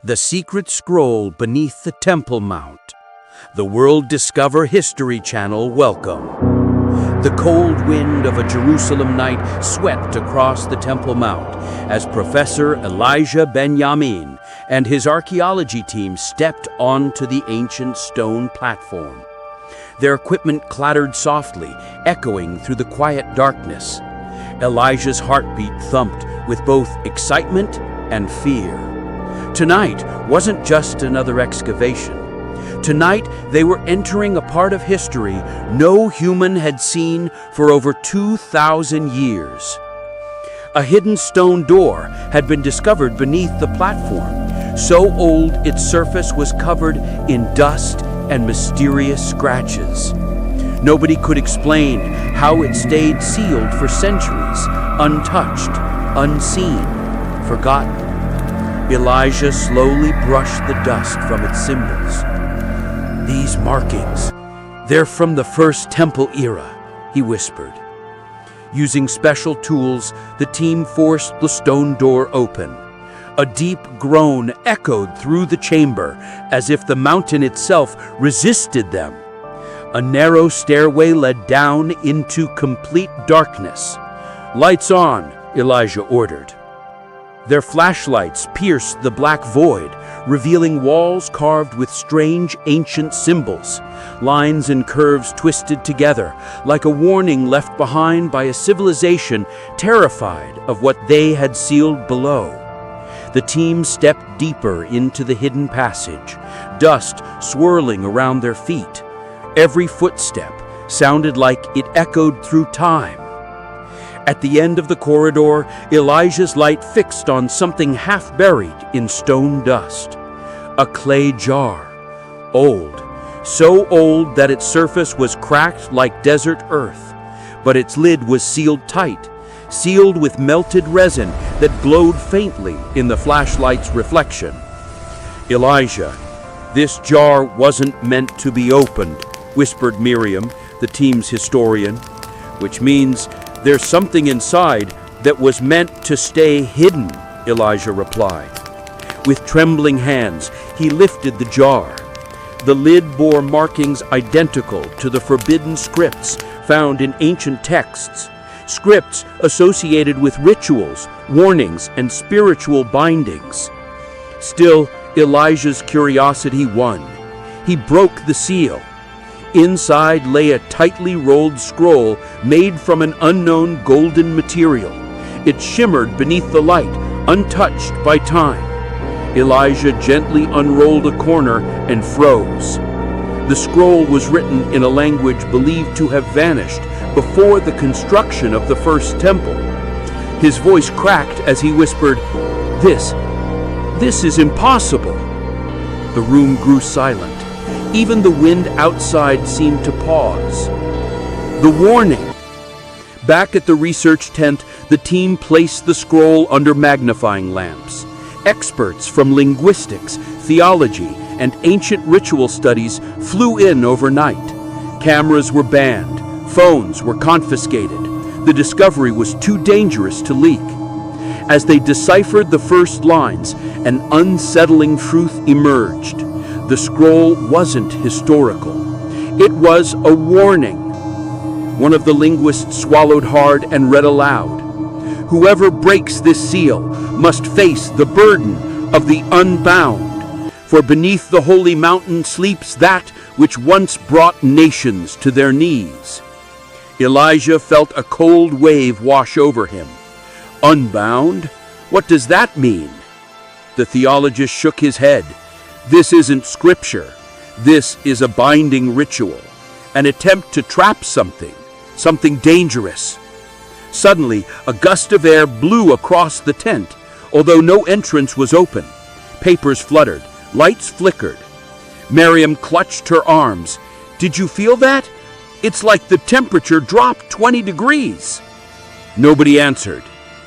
The Secret Scroll Beneath the Temple Mount. The World Discover History Channel welcome. The cold wind of a Jerusalem night swept across the Temple Mount as Professor Elijah Benjamin and his archaeology team stepped onto the ancient stone platform. Their equipment clattered softly, echoing through the quiet darkness. Elijah's heartbeat thumped with both excitement and fear. Tonight wasn't just another excavation. Tonight, they were entering a part of history no human had seen for over 2,000 years. A hidden stone door had been discovered beneath the platform, so old its surface was covered in dust and mysterious scratches. Nobody could explain how it stayed sealed for centuries, untouched, unseen, forgotten. Elijah slowly brushed the dust from its symbols. "These markings, they're from the First Temple era," he whispered. Using special tools, the team forced the stone door open. A deep groan echoed through the chamber, as if the mountain itself resisted them. A narrow stairway led down into complete darkness. "Lights on," Elijah ordered. Their flashlights pierced the black void, revealing walls carved with strange ancient symbols, lines and curves twisted together, like a warning left behind by a civilization terrified of what they had sealed below. The team stepped deeper into the hidden passage, dust swirling around their feet. Every footstep sounded like it echoed through time. At the end of the corridor, Elijah's light fixed on something half buried in stone dust. A clay jar. Old. So old that its surface was cracked like desert earth. But its lid was sealed tight, sealed with melted resin that glowed faintly in the flashlight's reflection. "Elijah, this jar wasn't meant to be opened," whispered Miriam, the team's historian, "which means there's something inside that was meant to stay hidden," Elijah replied. With trembling hands, he lifted the jar. The lid bore markings identical to the forbidden scripts found in ancient texts, scripts associated with rituals, warnings, and spiritual bindings. Still, Elijah's curiosity won. He broke the seal. Inside lay a tightly rolled scroll made from an unknown golden material. It shimmered beneath the light, untouched by time. Elijah gently unrolled a corner and froze. The scroll was written in a language believed to have vanished before the construction of the first temple. His voice cracked as he whispered, This is impossible." The room grew silent. Even the wind outside seemed to pause. The warning! Back at the research tent, the team placed the scroll under magnifying lamps. Experts from linguistics, theology, and ancient ritual studies flew in overnight. Cameras were banned. Phones were confiscated. The discovery was too dangerous to leak. As they deciphered the first lines, an unsettling truth emerged. The scroll wasn't historical. It was a warning. One of the linguists swallowed hard and read aloud. "Whoever breaks this seal must face the burden of the unbound. For beneath the holy mountain sleeps that which once brought nations to their knees." Elijah felt a cold wave wash over him. "Unbound? What does that mean?" The theologist shook his head. "This isn't scripture. This is a binding ritual, an attempt to trap something dangerous." Suddenly, a gust of air blew across the tent, although no entrance was open. Papers fluttered, lights flickered. Miriam clutched her arms. "Did you feel that? It's like the temperature dropped 20 degrees. Nobody answered,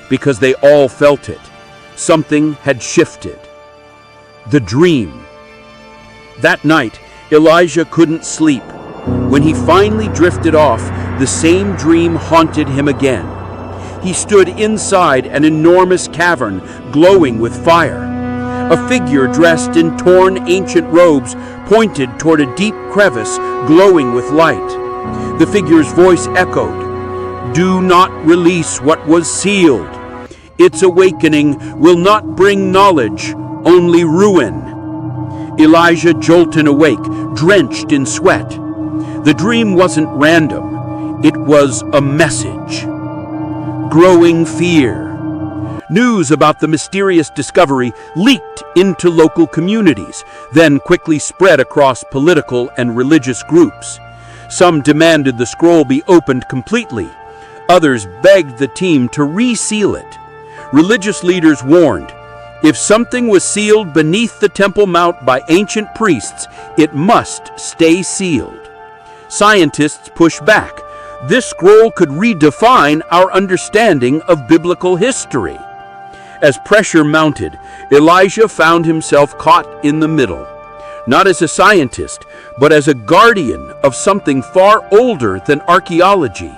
because they all felt it. Something had shifted. The dream. That night, Elijah couldn't sleep. When he finally drifted off, the same dream haunted him again. He stood inside an enormous cavern glowing with fire. A figure dressed in torn ancient robes pointed toward a deep crevice glowing with light. The figure's voice echoed, "Do not release what was sealed. Its awakening will not bring knowledge, only ruin." Elijah jolted awake, drenched in sweat. The dream wasn't random. It was a message. Growing fear. News about the mysterious discovery leaked into local communities, then quickly spread across political and religious groups. Some demanded the scroll be opened completely. Others begged the team to reseal it. Religious leaders warned, if something was sealed beneath the Temple Mount by ancient priests, it must stay sealed. Scientists pushed back. This scroll could redefine our understanding of biblical history. As pressure mounted, Elijah found himself caught in the middle, not as a scientist, but as a guardian of something far older than archaeology.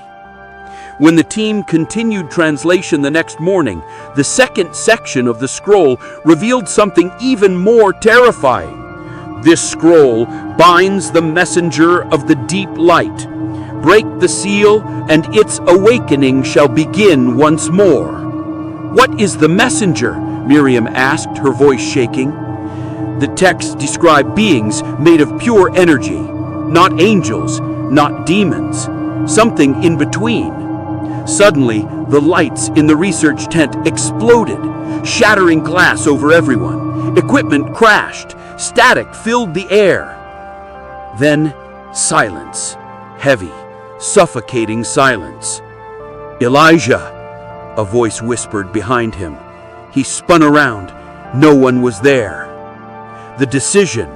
When the team continued translation the next morning, the second section of the scroll revealed something even more terrifying. This scroll binds the messenger of the deep light. Break the seal, and its awakening shall begin once more. "What is the messenger?" Miriam asked, her voice shaking. The text described beings made of pure energy, not angels, not demons, something in between. Suddenly, the lights in the research tent exploded, shattering glass over everyone. Equipment crashed, static filled the air. Then, silence, heavy, suffocating silence. "Elijah!" a voice whispered behind him. He spun around. No one was there. The decision.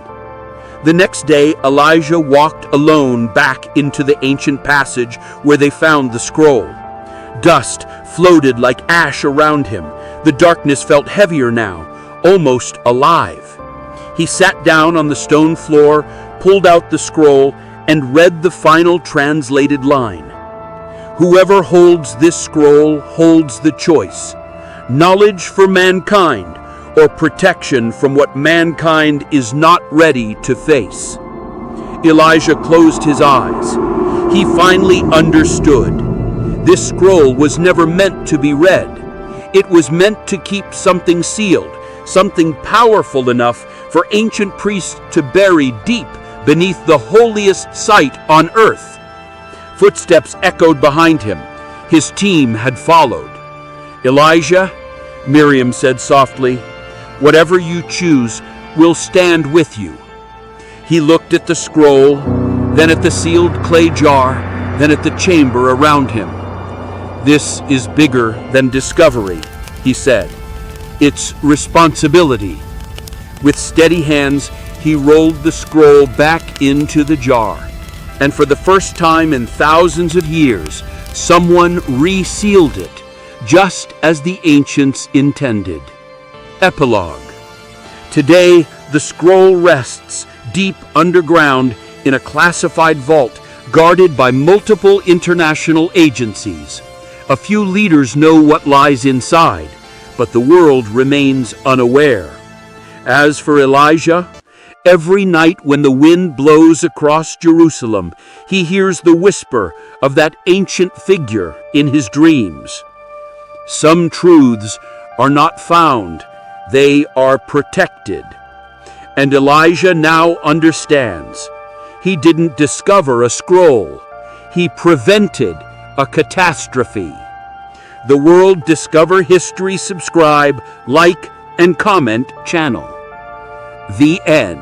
The next day, Elijah walked alone back into the ancient passage where they found the scroll. Dust floated like ash around him. The darkness felt heavier now, almost alive. He sat down on the stone floor, pulled out the scroll, and read the final translated line. "Whoever holds this scroll holds the choice. Knowledge for mankind, or protection from what mankind is not ready to face." Elijah closed his eyes. He finally understood. This scroll was never meant to be read. It was meant to keep something sealed, something powerful enough for ancient priests to bury deep beneath the holiest site on earth. Footsteps echoed behind him. His team had followed. "Elijah," Miriam said softly, "whatever you choose will stand with you." He looked at the scroll, then at the sealed clay jar, then at the chamber around him. "This is bigger than discovery," he said. "It's responsibility." With steady hands, he rolled the scroll back into the jar. And for the first time in thousands of years, someone resealed it, just as the ancients intended. Epilogue. Today, the scroll rests deep underground in a classified vault guarded by multiple international agencies. A few leaders know what lies inside, but the world remains unaware. As for Elijah, every night when the wind blows across Jerusalem, he hears the whisper of that ancient figure in his dreams. Some truths are not found, they are protected. And Elijah now understands. He didn't discover a scroll. He prevented a catastrophe. The World Discover History subscribe, like, and comment channel. The end.